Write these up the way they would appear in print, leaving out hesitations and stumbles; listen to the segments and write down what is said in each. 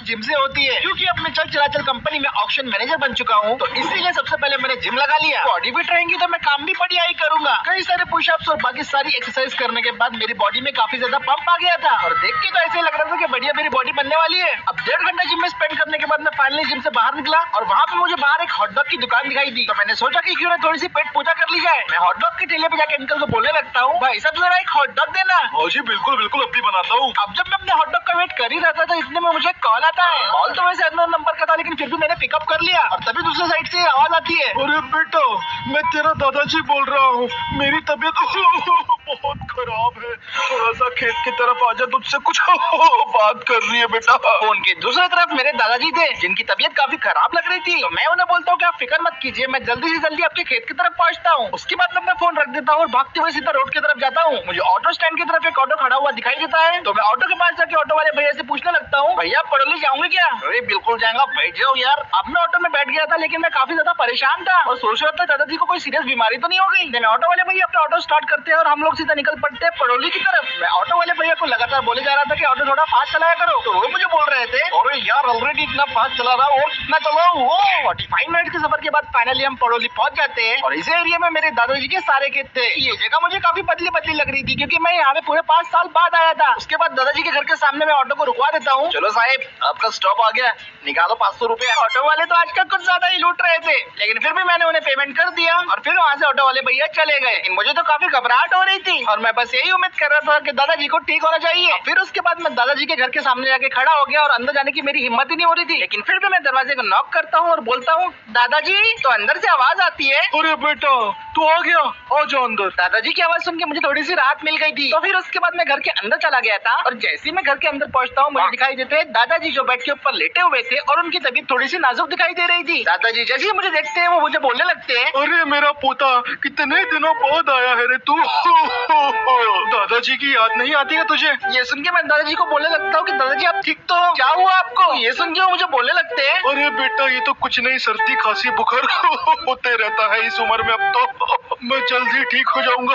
Gym से होती है, क्योंकि अब मैं चल चलाचल कंपनी में ऑक्शन मैनेजर बन चुका हूँ, तो इसीलिए सबसे पहले मैंने जिम लगा लिया। बॉडी फिट रहेंगी तो मैं काम भी बढ़िया ही करूंगा। कई सारे पुशअप्स और बाकी सारी एक्सरसाइज करने के बाद मेरी बॉडी में काफी ज्यादा पंप आ गया था और देख के तो ऐसे लग रहा था कि बढ़िया मेरी बॉडी बनने वाली है। अब 1.5 घंटा जिम में स्पेंड करने के बाद मैं फाइनली जिम से बाहर निकला और वहाँ पे मुझे बाहर एक हॉटडॉग की दुकान दिखाई दी, तो मैंने सोचा कि क्यों ना थोड़ी सी पेट पूजा कर ली जाए। मैं हॉटडॉग के ठेले पे जाके अंकल को बोलने लगता हूँ, भाई साहब जरा एक हॉटडॉग देना। हाँ जी बिल्कुल बिल्कुल, अब भी बनाता हूँ। अब जब मैं अपने हॉटडॉग का वेट कर ही रहा था तो इतने में मुझे कॉल आता है। कॉल तो वैसे अननोन नंबर का था, लेकिन फिर भी मैंने पिकअप कर लिया और तभी दूसरी साइड से आवाज आती है, अरे बेटा मैं तेरा दादाजी बोल रहा हूँ, मेरी तबीयत बहुत खराब है, थोड़ा सा खेत की तरफ आजा, तुझसे कुछ बात कर रही है बेटा। फोन के दूसरी तरफ मेरे दादाजी थे जिनकी तबीयत काफी खराब लग रही थी, तो मैं उन्हें बोलता हूँ कि आप फिक्र मत कीजिए, मैं जल्दी से जल्दी आपके खेत की तरफ पहुँचता हूँ। उसके बाद मैं अपना फोन रख देता हूँ और भागते हुए सीधा रोड की तरफ जाता हूँ। मुझे ऑटो स्टैंड की तरफ एक ऑटो खड़ा हुआ दिखाई देता है, तो मैं ऑटो के पास जाके ऑटो वाले भैया से पूछने लगता हूँ, भैया पड़ोली जाऊंगे क्या? अरे बिल्कुल जाएगा, बैठ जाओ यार। अब मैं ऑटो में बैठ गया था, लेकिन मैं काफी ज्यादा परेशान था और सोच रहा था दादाजी को कोई सीरियस बीमारी तो नहीं हो गई। मैं ऑटो वाले भैया अपना ऑटो स्टार्ट करते हैं और हम लोग सीधा निकल पड़ते हैं पड़ोली की तरफ। मैं ऑटो वाले भैया को लगातार बोले जा रहा था कि ऑटो थोड़ा फास्ट चलाया करो, तो वो मुझे बोल रहे थे, अरे यार ऑलरेडी इतना फास्ट चला रहा और कितना चलाऊं? 45 मिनट के सफर के बाद फाइनली हम पड़ोली पहुंच जाते हैं और इस एरिया में मेरे दादाजी के सारे खेत थे। ये जगह मुझे काफी बदली बदली लग रही थी, क्योंकि मैं यहाँ पे पूरे 5 साल बाद आया था। उसके बाद दादाजी के घर के सामने मैं ऑटो को रुकवा देता हूँ। चलो साहब आपका स्टॉप आ गया, निकालो 500 रुपए। ऑटो वाले तो आजकल कुछ ज्यादा ही लूट रहे थे, लेकिन फिर भी मैंने उन्हें पेमेंट कर दिया और फिर वहाँ से ऑटो वाले भैया चले गए। लेकिन मुझे तो काफी घबराहट हो रही थी और मैं बस यही उम्मीद कर रहा था कि दादाजी को ठीक होना चाहिए। फिर उसके बाद मैं दादाजी के घर के सामने जाके खड़ा हो गया और अंदर जाने की मेरी हिम्मत ही नहीं हो रही थी, लेकिन फिर भी मैं दरवाजे को नॉक करता हूँ और बोलता हूँ, दादाजी। तो अंदर से आवाज आती है, अरे बेटा तू आ गया, आ जाओ अंदर। दादाजी की आवाज सुन के मुझे थोड़ी सी राहत मिल गई थी। तो फिर उसके बाद मैं घर के अंदर चला गया था और जैसे ही मैं घर के अंदर पहुंचता हूँ, मुझे दिखाई देते हैं दादाजी जो बेड के ऊपर लेटे हुए थे और उनकी तबीयत थोड़ी सी नाजुक दिखाई दे रही थी। दादाजी जैसे ही मुझे देखते हैं वो मुझे बोलने लगते हैं, अरे मेरा पोता कितने दिनों बाद आया है रे तू। दादाजी की याद नहीं आती है तुझे? ये सुन के मैं दादाजी को बोलने लगता हूँ कि दादाजी आप ठीक तो हो? क्या हुआ आपको? ये सुन के वो मुझे बोलने लगते हैं, अरे बेटा ये तो कुछ नहीं, सर्दी खांसी बुखार होते रहता है इस उम्र में, अब तो मैं जल्दी ठीक हो जाऊंगा।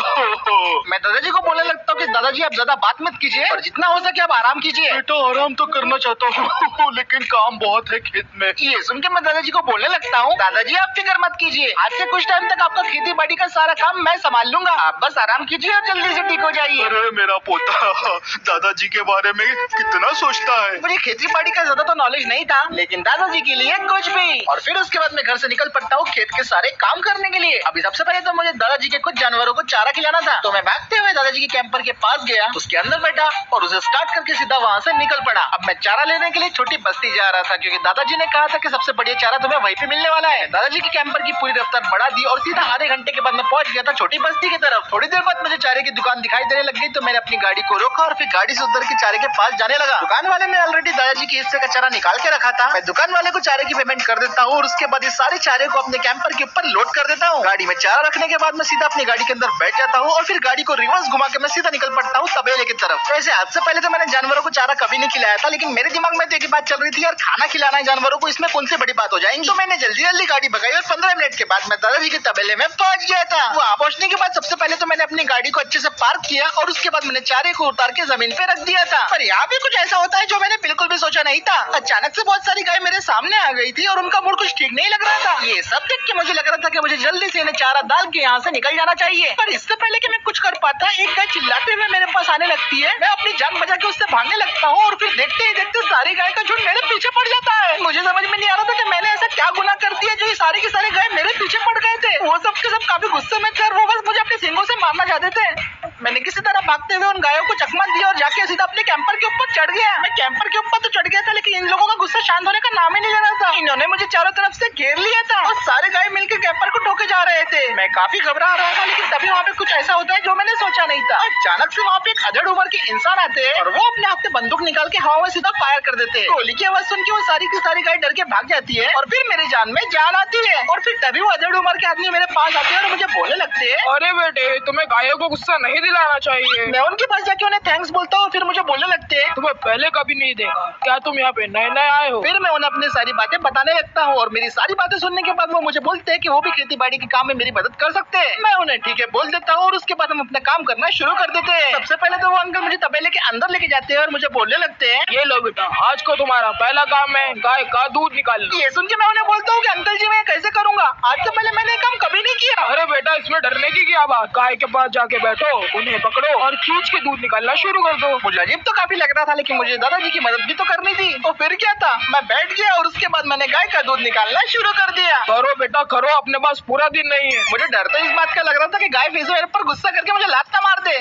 मैं दादाजी को बोलने लगता हूँ कि दादाजी आप ज्यादा बात मत कीजिए और जितना हो सके आप आराम कीजिए। बेटा आराम तो करना चाहता हूँ लेकिन काम बहुत है खेत में। ये सुन के मैं दादाजी को बोलने लगता हूँ, दादाजी आप फिक्र मत कीजिए, आज से कुछ टाइम तक आपका खेती बाड़ी का सारा काम मैं संभाल लूंगा, आप बस आराम कीजिए और जल्दी से ठीक हो जाइए। अरे मेरा पोता दादाजी के बारे में कितना सोचता है। मुझे खेती बाड़ी का ज्यादा तो नॉलेज नहीं था, लेकिन दादाजी के लिए कुछ भी। और फिर उसके बाद मैं घर से निकल पड़ता हूँ खेत के सारे काम करने के लिए। अभी सबसे पहले तो मुझे दादाजी के कुछ जानवरों को चारा खिलाना था, तो मैं भागते हुए दादाजी के कैंपर के पास गया, उसके अंदर बैठा और उसे स्टार्ट करके सीधा वहाँ से निकल पड़ा। अब मैं चारा लेने के लिए छोटी बस्ती जा रहा था, क्योंकि दादाजी ने कहा था कि सबसे बढ़िया चारा तुम्हें वहीं पे मिलने वाला है। दादाजी के कैंपर की पूरी रफ्तार बढ़ा दी और सीधा आधे घंटे के बाद मैं पहुंच गया था छोटी बस्ती की तरफ। थोड़ी देर बाद मुझे चारे की दुकान दिखाई देने लग गई, तो मैंने अपनी गाड़ी को रोका और फिर गाड़ी से उधर के चारे के पास जाने लगा। दुकान वाले ने ऑलरेडी दादाजी के हिस्से का चारा निकाल के रखा था। मैं दुकान वाले को चारे की पेमेंट कर देता हूँ और उसके बाद इस सारे चारे को अपने कैंपर के ऊपर लोड कर देता हूँ। गाड़ी में चारा रखने के बाद मैं सीधा अपनी गाड़ी के अंदर बैठ जाता हूँ और फिर गाड़ी को रिवर्स घुमा के मैं सीधा निकल पड़ता हूँ तबेले की तरफ। वैसे आज से पहले तो मैंने जानवरों को चारा कभी नहीं खिलाया था, लेकिन मेरे दिमाग में तो एक बात चल रही थी, यार खाना खिलाना है जानवरों को, इसमें कौन सी बड़ी बात हो जाएगी। तो मैंने जल्दी जल्दी गाड़ी भगाई और 15 मिनट के बाद मैं दादाजी के तबेले में पहुंच गया था। वहाँ पहुंचने के बाद सबसे पहले तो मैंने अपनी गाड़ी को अच्छे से पार्क किया और उसके बाद मैंने चारे को उतार के जमीन पे रख दिया था। पर यहाँ भी कुछ ऐसा होता है जो मैंने बिल्कुल भी सोचा नहीं था। अचानक से बहुत सारी गाय मेरे सामने आ गई थी और उनका मूड कुछ ठीक नहीं लग रहा था। ये सब देख के मुझे लग रहा था कि मुझे जल्दी से इन्हें चारा डाल के यहाँ से निकल जाना चाहिए, पर इससे पहले कि मैं कुछ कर पाता एक गाय चिल्लाते हुए मेरे पास आने लगती है। मैं अपनी जान बचा के उससे भागने लगता हूँ और फिर देखते ही देखते सारी गाय का झुंड मेरे पीछे पड़ जाता है। मुझे समझ में नहीं आ रहा था कि मैंने ऐसा क्या गुनाह कर दिया जो ये सारी की सारी गाय मेरे पीछे पड़ गए थे। वो सब के सब काफी गुस्से में थे और वो बस मुझे अपने सींगों से मारना चाहते थे। मैंने किसी तरह भागते हुए उन गायों को चकमा दिया और जाके सीधा अपने कैंपर के ऊपर चढ़ गया। मैं कैंपर के ऊपर तो चढ़ गया था, लेकिन इन लोगों का गुस्सा शांत होने का नाम ही नहीं ले रहा था। इन्होंने मुझे चारों तरफ से घेर लिया था और सारे गाय मिलकर कैंपर को ठोके जा रहे थे। मैं काफी घबरा रहा था, लेकिन तभी वहाँ पे कुछ ऐसा होता है जो मैंने सोचा नहीं था। अचानक से वहाँ पे एक अधड़ उम्र के इंसान आते हैं और वो अपने हाथ से बंदूक निकाल के हवा में सीधा फायर कर देते हैं। गोली की आवाज सुन के वो सारी की सारी गाय डर के भाग जाती है और फिर मेरी जान में जान आती है। और फिर तभी वो अधड़ उम्र के आदमी मेरे पास आते हैं और मुझे बोलने लगते हैं, अरे बेटे तुम्हें गायों को गुस्सा नहीं दिलाना चाहिए। मैं उनके पास जाके उन्हें थैंक्स बोलता हूँ। फिर मुझे बोलने लगते हैं, तुम्हें पहले कभी नहीं देखा, क्या तुम यहाँ पे नए नए आए हो? फिर मैं उन्हें अपनी सारी बातें बताने लगता हूँ और मेरी सारी बातें सुनने के बाद वो मुझे बोलते हैं कि वो भी खेती बाड़ी के काम में मेरी मदद कर सकते हैं। मैं उन्हें ठीक है बोल देता हूँ और उसके बाद हम अपना काम करना शुरू कर देते हैं। सबसे पहले तो वो अंकल मुझे तबेले के अंदर लेके जाते हैं और मुझे बोलने लगते हैं, ये लो बेटा, आज को तुम्हारा पहला काम है गाय का दूध निकालना। ये सुन के मैं उन्हें बोलता हूँ कि अंकल जी मैं कैसे करूंगा, आज से पहले मैंने ये काम कभी नहीं किया। अरे बेटा, इसमें डरने की क्या बात, गाय के पास जाके बैठो, उन्हें पकड़ो और खींच के दूध निकालना शुरू कर दो। मुझे अजीब तो काफी लग रहा था, लेकिन मुझे दादाजी की मदद भी तो करनी थी। तो फिर क्या था, मैं बैठ गया और उसके बाद मैंने गाय का दूध निकालना शुरू कर दिया। करो बेटा करो, अपने पास पूरा दिन नहीं है। मुझे डर तो इस बात का लग रहा था कि गाय फिर से मेरे पर गुस्सा करके मुझे लात मार दे,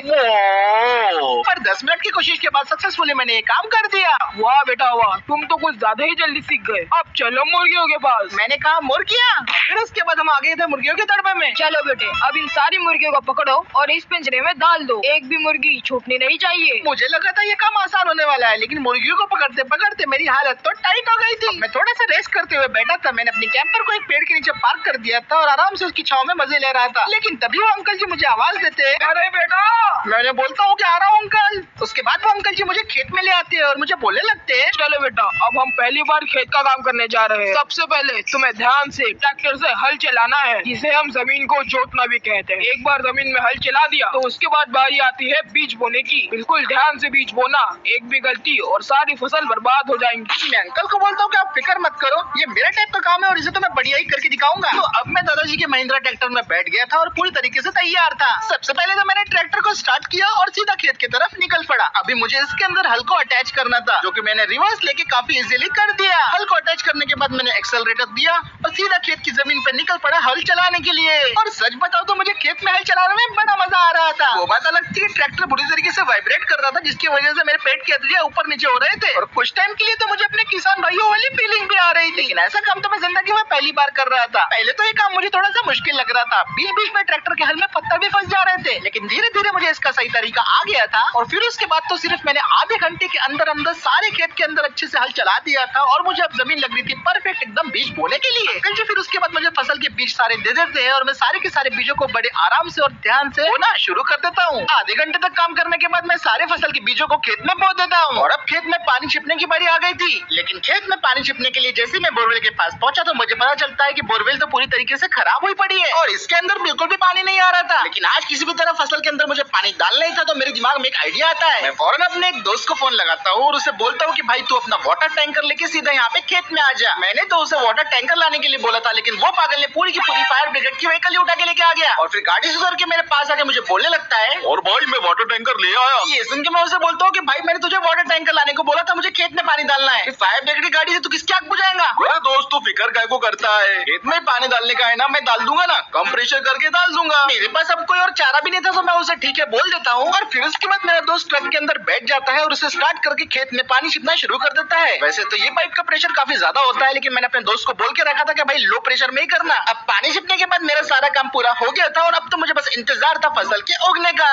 पर 10 मिनट की कोशिश के बाद सक्सेसफुली मैंने ये काम कर दिया। वाह बेटा वाह, तुम तो कुछ ज्यादा ही जल्दी सीख गए। अब चलो मुर्गियों के पास। मैंने कहा मुर्गियाँ, फिर उसके बाद हम आ गए थे मुर्गियों के तड़पे में। चलो बेटे, अब इन सारी मुर्गियों को पकड़ो और इस पिंजरे में डाल दो, एक भी मुर्गी छूटनी नहीं चाहिए। मुझे लगा था ये काम आसान होने वाला है, लेकिन मुर्गियों को पकड़ते पकड़ते मेरी हालत तो टाइट हो गई थी। मैं थोड़ा सा रेस्ट करते हुए बैठा था। मैंने अपनी कैंपर को एक पेड़ के नीचे पार्क कर दिया था और आराम से उसकी छांव में मजे ले रहा था, लेकिन तभी वो अंकल जी मुझे आवाज देते हैं, अरे बेटा। मैं बोलता हूँ कि आ रहा हूँ अंकल। उसके बाद वो अंकल जी मुझे खेत में ले आते हैं और मुझे बोलने लगते हैं, चलो बेटा, अब हम पहली बार खेत का काम करने जा रहे हैं। सबसे पहले तुम्हें ध्यान से ट्रैक्टर से हल चलाना है, जिसे हम जमीन को जोतना भी कहते हैं। एक बार जमीन में हल चला दिया तो उसके बाद बारी आती है बीज बोने की। बिल्कुल ध्यान से बीज बोना, एक भी गलती और सारी फसल बर्बाद हो जाएंगी। मैं अंकल को बोलता हूँ कि आप फिक्र मत करो, ये मेरा टाइप का काम है और इसे तो मैं बढ़िया ही करके दिखाऊंगा। तो अब मैं दादाजी के महिंद्रा ट्रैक्टर में बैठ गया था और पूरी तरीके से तैयार था। सबसे पहले तो मैंने ट्रैक्टर को स्टार्ट किया और सीधा खेत की तरफ निकल पड़ा। अभी मुझे इसके अंदर हल को अटैच करना था, जो कि मैंने रिवर्स लेके काफी इजीली कर दिया। हल को अटैच करने के बाद मैंने एक्सेलरेटर दिया और सीधा खेत की जमीन पर निकल पड़ा हल चलाने के लिए। और सच बताओ तो मुझे खेत में हल चलाने में बड़ा मजा आ रहा था। वो बात अलग थी कि ट्रैक्टर बुरी तरीके से वाइब्रेट कर रहा था, जिसकी वजह से मेरे पेट की हड्डियां ऊपर नीचे हो रहे थे और कुछ टाइम के लिए तो मुझे अपने किसान भाइयों वाली फीलिंग भी आ रही थी। लेकिन ऐसा काम तो मैं जिंदगी में पहली बार कर रहा था। पहले तो ये काम मुझे थोड़ा सा मुश्किल लग रहा था, बीच बीच में ट्रैक्टर के हल में पत्थर भी फंस जा रहे थे, लेकिन धीरे धीरे मुझे इसका सही तरीका आ गया था। और फिर उसके बाद तो सिर्फ मैंने आधे घंटे के अंदर अंदर सारे खेत के अंदर अच्छे से हल चला दिया था और मुझे अब जमीन लग रही थी परफेक्ट एकदम बीज बोने के लिए। फिर उसके बाद मुझे फसल के बीज सारे दे देते हैं और मैं सारे के सारे बीजों को बड़े आराम से और ध्यान से बोना शुरू कर देता हूँ। आधे घंटे तक काम करने के बाद मैं सारे फसल के बीजों को खेत में बो देता हूँ और अब खेत में पानी छिपने की बारी आ गई थी। लेकिन खेत में पानी छिपने के लिए जैसे मैं बोरवेल के पास पहुंचा तो मुझे पता चलता है कि बोरवेल तो पूरी तरीके से खराब हुई पड़ी है और इसके अंदर बिल्कुल भी पानी नहीं आ रहा था। लेकिन आज किसी भी तरह फसल के अंदर मुझे पानी डालना ही था, तो मेरे दिमाग में एक आइडिया आता है। मैं फौरन अपने एक दोस्त को फोन लगाता हूँ और उसे बोलता हूँ कि भाई तू अपना वाटर टैंकर लेके सीधा यहाँ पे खेत में आ जा। मैंने तो उसे वाटर टैंकर लाने के लिए बोला था, लेकिन वो पागल ने पूरी की पूरी फायर ब्रिगेड की व्हीकल उठा के लेके आ गया और फिर गाड़ी से उतर के मेरे पास आके मुझे बोलने लगता है, और भाई मैं वाटर टैंकर ले आया। ये सुन के मैं उसे बोलता हूँ कि भाई मैंने तुझे वाटर टैंकर लाने को बोला था, मुझे खेत में पानी डालना है। फायर ब्रिगेड की गाड़ी से तू किसकी आग बुझाएगा? अरे दोस्त तू फिक्र काय को करता है, खेत में पानी डालने का है ना, मैं डाल दूंगा ना, कम प्रेशर करके डाल दूंगा। मेरे पास अब कोई और चारा भी नहीं था, तो मैं उसे ठीक है बोल देता हूँ और फिर उसके बाद मेरा दोस्त ट्रक के अंदर बैठ जाता है और उसे स्टार्ट करके खेत में पानी छिपना शुरू कर देता है। वैसे तो ये पाइप का प्रेशर काफी ज्यादा होता है, लेकिन मैंने अपने दोस्त को बोल के रखा था कि भाई लो प्रेशर में ही करना। अब पानी छिपने के बाद मेरा सारा काम पूरा हो गया था और अब तो मुझे बस इंतजार था फसल के उगने का।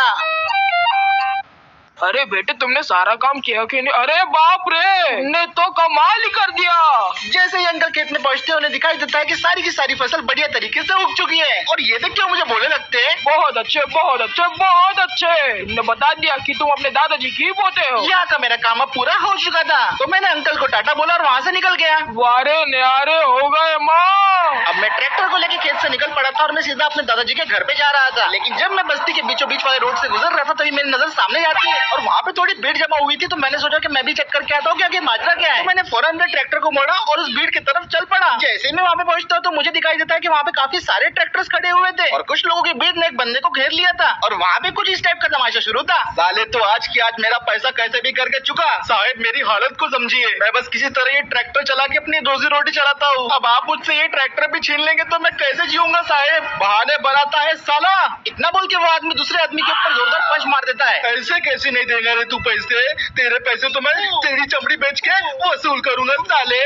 अरे बेटे, तुमने सारा काम किया कि नहीं? अरे बाप रे, तुमने तो कमाल ही कर दिया। जैसे ही अंकल खेत में पहुंचते उन्हें दिखाई देता है कि सारी की सारी फसल बढ़िया तरीके से उग चुकी है और ये देख के मुझे बोलने लगते हैं, बहुत अच्छे बहुत अच्छे बहुत अच्छे। तुमने बता दिया कि तुम अपने दादाजी की पोते हो। यहाँ का मेरा काम अब पूरा हो चुका था, तो मैंने अंकल को टाटा बोला और वहाँ से निकल गया। वारे न्यारे हो गए माँ। अब मैं ट्रैक्टर को लेके खेत से निकल पड़ा था और मैं सीधा अपने दादाजी के घर पे जा रहा था। लेकिन जब मैं बस्ती के बीचों बीच वाले रोड से गुजर रहा था तभी मेरी नजर सामने आती है और वहाँ पे थोड़ी भीड़ जमा हुई थी, तो मैंने सोचा कि मैं भी चेक करके आता हूँ कि आगे माजरा क्या है। तो मैंने फौरन अपने ट्रैक्टर को मोड़ा और उस भीड़ की तरफ चल पड़ा। जैसे ही मैं वहाँ पे पहुंचता हूँ तो मुझे दिखाई देता है कि वहाँ पे काफी सारे ट्रैक्टर्स खड़े हुए थे और कुछ लोगों की भीड़ ने एक बंदे को घेर लिया था और वहाँ पे कुछ इस टाइप का तमाशा शुरू था। साले तो आज की आज मेरा पैसा कैसे भी करके चुका। साहब मेरी हालत को समझिए, मैं बस किसी तरह ये ट्रैक्टर चला के अपनी रोजी रोटी चलाता हूँ। अब आप मुझसे ये ट्रैक्टर भी छीन लेंगे तो मैं कैसे जीऊंगा साहेब? बहाने बनाता है साला। इतना बोल के वो आदमी दूसरे आदमी के ऊपर जोरदार पंच मार देता है। ऐसे कैसे नहीं देगा रे तू पैसे? तेरे पैसे तो मैं तेरी चमड़ी बेच के वसूल करूंगा साले।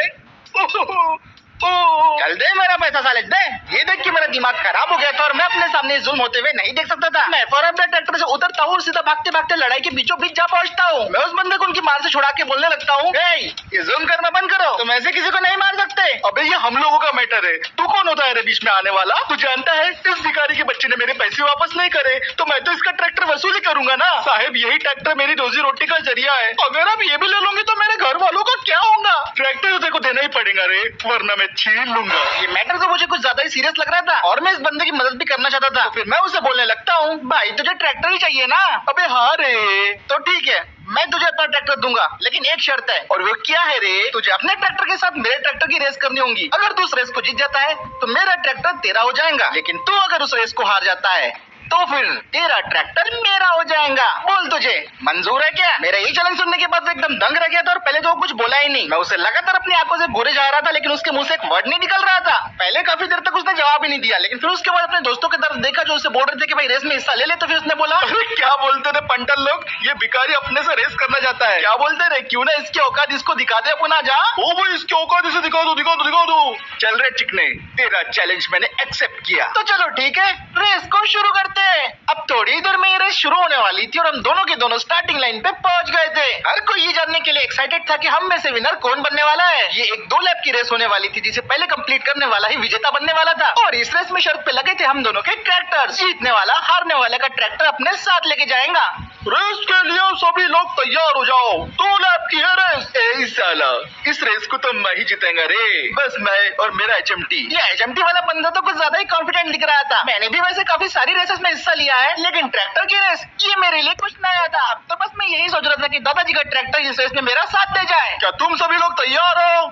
चल दे मेरा पैसा साले दे। ये देख के मेरा दिमाग खराब हो गया था और मैं अपने सामने जुल्म होते हुए नहीं देख सकता था। मैं फौरन अपने ट्रैक्टर से उतरता हूँ और सीधा भागते भागते लड़ाई के बीचों बीच जा पहुंचता हूँ। मैं उस बंदे को उनकी मार से छुड़ा के बोलने लगता हूँ, ये जुल्म करना बंद करो, तुम ऐसे किसी को नहीं मार सकते। अबे ये हम लोगों का मैटर है, तू कौन होता है रे बीच में आने वाला? तू जानता है इस भिखारी के बच्चे ने मेरे पैसे वापस नहीं करे तो मैं तो इसका ट्रैक्टर वसूली करूंगा ना। साहब यही ट्रैक्टर मेरी रोजी रोटी का जरिया है, अगर आप ये भी ले लोगे तो मेरे घर वालों का क्या होगा? ट्रैक्टर को देना ही पड़ेगा रे, वरना मैं छीन लूंगा। ये मैटर तो मुझे कुछ ज्यादा ही सीरियस लग रहा था और मैं इस बंदे की मदद भी करना चाहता था। तो फिर मैं उसे बोलने लगता हूँ, भाई तुझे ट्रैक्टर ही चाहिए ना? अबे हाँ रे। तो ठीक है, मैं तुझे अपना ट्रैक्टर दूंगा, लेकिन एक शर्त है। और वो क्या है रे? तुझे अपने ट्रैक्टर के साथ मेरे ट्रैक्टर की रेस करनी होगी। अगर तू उस रेस को जीत जाता है तो मेरा ट्रैक्टर तेरा हो जाएगा, लेकिन तू अगर उस रेस को हार जाता है तो फिर तेरा ट्रैक्टर मेरा हो जाएगा। बोल तुझे मंजूर है क्या? मेरा ये चैलेंज सुनने के बाद एकदम दंग रह गया था और पहले तो वो कुछ बोला ही नहीं। मैं उसे लगातार अपनी आंखों से घूरे जा रहा था, लेकिन उसके मुंह से एक वर्ड नहीं निकल रहा था। पहले काफी देर तक उसने जवाब ही नहीं दिया, लेकिन फिर उसके बाद अपने दोस्तों की तरफ देखा जो उसे बोल रहे थे कि भाई रेस में हिस्सा ले ले। तो फिर उसने बोला, अरे क्या बोलते थे पंटल लोग, ये भिखारी अपने से रेस करना चाहता है। क्या बोलते रहे? क्यों ना इसकी औकात इसको दिखा दे अपना। जा ओ भाई इसकी औकात इसे दिखा दो, दिखा दो, दिखा दो। चल रहे चिकने, तेरा चैलेंज मैंने एक्सेप्ट किया। तो चलो ठीक है, रेस को शुरू करते हैं। अब थोड़ी देर में ये रेस शुरू होने वाली थी और हम दोनों के दोनों स्टार्टिंग लाइन पे पहुंच गए थे। हर कोई ये जानने के लिए एक्साइटेड था कि हम में से विनर कौन बनने वाला है। ये एक 2 लैप की रेस होने वाली थी, जिसे पहले कंप्लीट करने वाला ही विजेता बनने वाला था। और इस रेस में शर्त पे लगे थे हम दोनों के ट्रैक्टर। जीतने वाला हारने वाले का ट्रैक्टर अपने साथ लेके जाएगा। रेस के लिए सभी लोग तैयार हो जाओ, 2 लैप की है रेस। ए साला, इस रेस को तो मैं ही जीतेगा रे, बस मैं और मेरा HMT। ये HMT वाला बंदा तो कुछ ज्यादा ही कॉन्फिडेंट दिख रहा था। मैंने भी वैसे काफी सारी रेसेस में हिस्सा लिया है, लेकिन ट्रैक्टर की रेस ये मेरे लिए कुछ नया था। अब तो बस मैं यही सोच रहा था कि दादाजी का ट्रैक्टर इस रेस में मेरा साथ दे जाए। क्या तुम सभी लोग तैयार हो?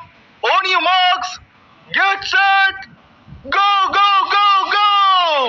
On your marks, get set, go go go go.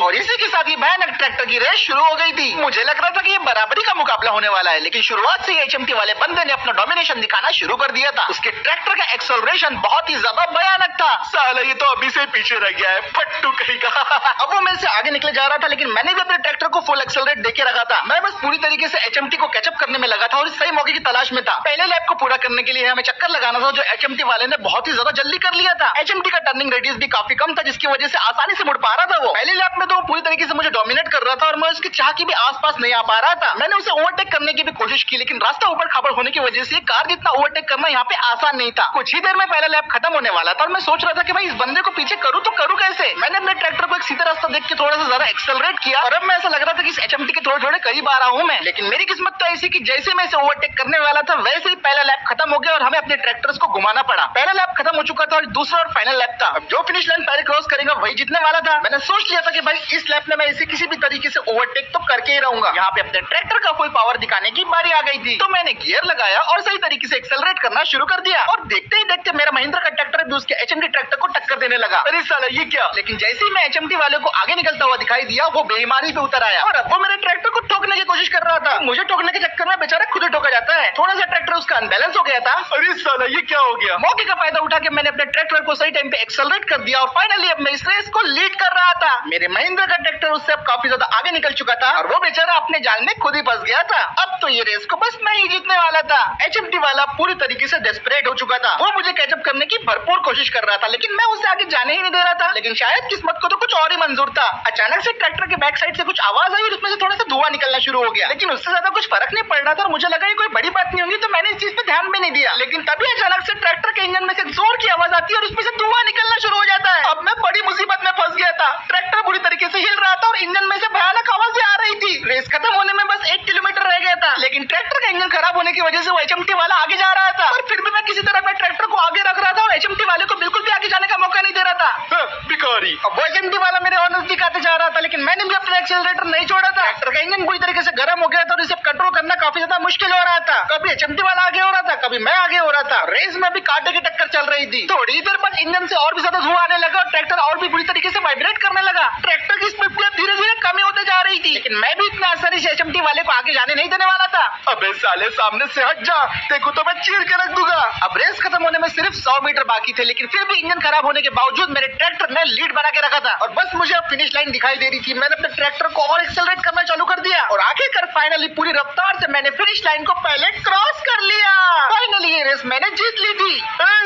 और इसी के साथ ही भयानक ट्रैक्टर की रेस शुरू हो गई थी। मुझे लग रहा था कि ये बराबरी का मुकाबला होने वाला है, लेकिन शुरुआत से ही HMT वाले बंदे ने अपना डोमिनेशन दिखाना शुरू कर दिया था। उसके ट्रैक्टर का एक्सेलरेशन बहुत ही ज्यादा भयानक था। साला ये तो अभी से पीछे रह गया है, फट्टू कहीं का। अब वो मेरे से आगे निकले जा रहा था, लेकिन मैंने भी अपने ट्रैक्टर को फुल एक्सेलरेट देके रखा था। मैं बस पूरी तरीके से HMT को कैचअप करने में लगा था और सही मौके की तलाश में था। पहले लैप को पूरा करने के लिए हमें चक्कर लगाना था, जो HMT वाले ने बहुत ही ज्यादा जल्दी कर लिया था। HMT का टर्निंग रेडियस भी काफी कम था, जिसकी वजह से आसानी से मुड़ पा रहा था। वो पहले लैप में तो पूरी तरीके से मुझे डोमिनेट कर रहा था और मैं उसकी चाह की भी आसपास नहीं आ पा रहा था। मैंने उसे ओवरटेक करने की भी कोशिश की, लेकिन रास्ता ऊपर खाबड़ होने की वजह से कार जितना ओवरटेक करना यहाँ पे आसान नहीं था। कुछ ही देर में पहला लैप खत्म होने वाला था और मैं सोच रहा था कि भाई इस बंदे को पीछे करूँ तो करूँ कैसे। मैंने अपने ट्रैक्टर को एक सीधा रास्ता देख के थोड़ा सा ज्यादा एक्सेलरेट किया और अब मैं ऐसा लग रहा था कि इस HMT के थोड़े थोड़े करीब आ रहा हूँ मैं। लेकिन मेरी किस्मत तो ऐसी कि जैसे मैं इसे ओवरटेक करने वाला था, वैसे ही पहला लैप खत्म हो गया और हमें अपने ट्रैक्टर्स को घुमाना पड़ा। पहला लैप खत्म हो चुका था और दूसरा और फाइनल लैप था। अब जो फिनिश लाइन पहले क्रॉस करेगा वही जीतने वाला था। मैंने सोच लिया था कि भाई इस लैप में मैं इसे किसी भी तरीके से ओवरटेक तो करके ही रहूंगा। यहाँ पे अपने ट्रैक्टर का फुल पावर दिखाने की बारी आ गई थी, तो मैंने गियर लगाया और सही तरीके से एक्सेलरेट करना शुरू कर दिया। और देखते ही देखते मेरा महिंद्रा का ट्रैक्टर भी उसके HMT ट्रैक्टर को टक्कर देने लगा। अरे साला ये क्या? लेकिन जैसे ही मैं HMT वाले को आगे निकलता हुआ दिखाई दिया, वो बेईमानी पे उतर आया और अब वो मेरे ट्रैक्टर को ठोकने की कोशिश कर रहा था। मुझे ठोकने के चक्कर में बेचारा खुद ही ठोका जाता है। थोड़ा सा ट्रैक्टर उसका अनबैलेंस हो गया था। अरे साला ये क्या हो गया? मौके का फायदा उठा के मैंने अपने ट्रैक्टर को सही टाइम पे एक्सेलरेट कर दिया और फाइनली अब मैं इस रेस को लीड कर रहा था। मेरे महिंद्रा का ट्रैक्टर उससे अब काफी ज्यादा आगे निकल चुका था और वो बेचारा अपने जाल में खुद ही फंस गया था। अब तो ये रेस को बस मैं ही जीतने वाला था। HMT वाला पूरी तरीके से डेस्परेट हो चुका था। वो मुझे कैचअप करने की भरपूर कोशिश कर रहा था, लेकिन मैं उसे आगे जाने ही नहीं दे रहा था। लेकिन शायद किस्मत को तो कुछ और ही मंजूर था। अचानक से ट्रैक्टर के बैक साइड से कुछ आवाज आई और उसमें से थोड़ा सा धुआं निकलना शुरू हो गया, लेकिन उससे ज्यादा कुछ फर्क नहीं पड़ रहा था और मुझे लगा ये कोई बड़ी बात नहीं होगी, तो मैंने इस चीज पे ध्यान भी नहीं दिया। लेकिन तभी अचानक से ट्रैक्टर के इंजन में से जोर की आवाज आती है और उसमें से धुआं निकलना शुरू हो जाता है। अब मैं बड़ी मुसीबत में फंस गया था। ट्रैक्टर बुरी तरीके से हिल रहा था और इंजन में से भयानक आवाजें आ रही थी। रेस खत्म होने में बस 1 किलोमीटर रह गया था, लेकिन ट्रैक्टर का इंजन खराब होने की वजह से वो HMT वाला आगे जा रहा था। और फिर भी मैं किसी तरह अपने ट्रैक्टर को आगे रख रहा था और HMT वाले को बिल्कुल भी आगे जाने का मौका नहीं दे रहा था। भिखारी। अब वो HMT वाला मेरे और नजदीक आते जा रहा था, लेकिन मैंने भी अपना एक्सेलरेटर नहीं छोड़ा था। ट्रैक्टर का इंजन पूरी तरीके से गर्म हो गया था और इसे कंट्रोल करना काफी ज्यादा मुश्किल हो रहा था। कभी HMT वाला आगे हो रहा था, कभी मैं आगे हो रहा था। रेस में भी कांटे की टक्कर चल रही थी। थोड़ी देर बाद इंजन से और भी ज्यादा धुआं आने लगा और ट्रैक्टर और भी बुरी तरीके से वाइब्रेट करने लगा। ट्रैक्टर की स्पीड धीरे धीरे कम होते जा रही थी, लेकिन मैं भी इतना आसानी से HMT वाले को आगे जाने नहीं देने वाला था। अबे साले सामने से हट जा, देखो तो मैं चीर के रख दूंगा। अब रेस खत्म होने में सिर्फ 100 मीटर बाकी थे, लेकिन फिर भी इंजन खराब होने के बावजूद मेरे ट्रैक्टर ने लीड बना के रखा था और बस मुझे अब फिनिश लाइन दिखाई दे रही थी। मैंने अपने ट्रैक्टर को और एक्सेलरेट करना चालू कर दिया और आखिरकार फाइनली पूरी रफ्तार से मैंने फिनिश लाइन को पहले क्रॉस कर लिया। फाइनली ये रेस मैंने जीत ली थी।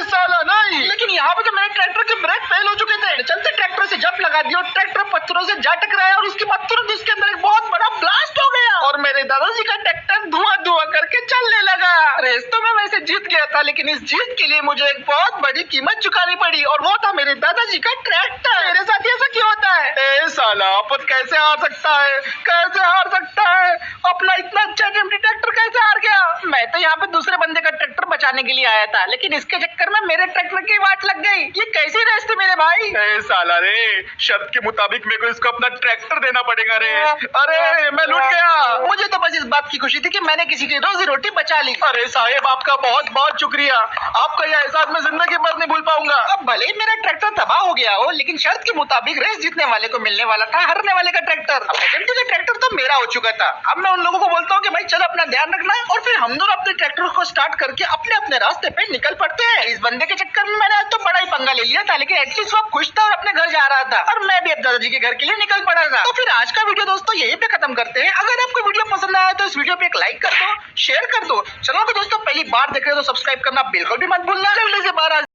साला नहीं, लेकिन यहाँ पे तो मेरे ट्रैक्टर के ब्रेक फेल हो चुके थे। चलते ट्रैक्टर से जंप लगा दिया और ट्रैक्टर पत्थरों से जा टकराया और उसके बाद तुरंत उसके अंदर एक बहुत बड़ा ब्लास्ट हो गया और मेरे दादाजी का ट्रैक्टर धुआं धुआं करके चलने लगा। रेस तो मैं वैसे जीत गया था, लेकिन लेकिन इस जीत के लिए मुझे एक बहुत बड़ी कीमत चुकानी पड़ी और वो था मेरे दादाजी का ट्रैक्टर। मेरे साथ ऐसा क्यों होता है? ए साला, अपन कैसे हार सकता है? कैसे हार सकता है? अपना इतना अच्छा टेम्पटी ट्रैक्टर कैसे हार गया? मैं तो यहाँ पे दूसरे बंदे का ट्रैक्टर बचाने के लिए आया था, लेकिन इसके चक्कर में मेरे ट्रैक्टर की वाट लग गई। ये कैसी रेस थी मेरे भाई? ए साला रे, शर्त के मुताबिक मेरे को इसको अपना ट्रैक्टर देना पड़ेगा रे। अरे मैं लूट गया। मुझे तो बस इस बात की खुशी थी कि मैंने किसी की रोजी रोटी बचा ली। अरे साहेब, आपका बहुत बहुत शुक्रिया। आपका यह एहसास मैं जिंदगी भर नहीं भूल पाऊंगा। अब भले ही मेरा ट्रैक्टर तबाह हो गया हो, लेकिन शर्त के मुताबिक रेस जीतने वाले को मिलने वाला था हारने वाले का ट्रैक्टर। अब एजेंटी का ट्रैक्टर तो मेरा हो चुका था। अब मैं उन लोगों को बोलता हूँ कि भाई चलो अपना ध्यान रखना है, और फिर हम दोनों अपने ट्रैक्टर को स्टार्ट करके अपने अपने रास्ते पे निकल पड़ते हैं। इस बंदे के चक्कर में मैंने आज तो बड़ा ही पंगा ले लिया था, लेकिन एटलीस्ट वो खुश था और अपने घर जा रहा था, और मैं भी अब दादाजी के घर के लिए निकल पड़ा था। तो फिर आज का वीडियो दोस्तों यहीं पे खत्म करते हैं। अगर आपको वीडियो पसंद आया तो इस वीडियो पे एक लाइक कर दो, शेयर कर दो। चलो दोस्तों, पहली बार देख रहे हो तो सब्सक्राइब करना बिल्कुल भी मत भूलना। जल्दी से बाहर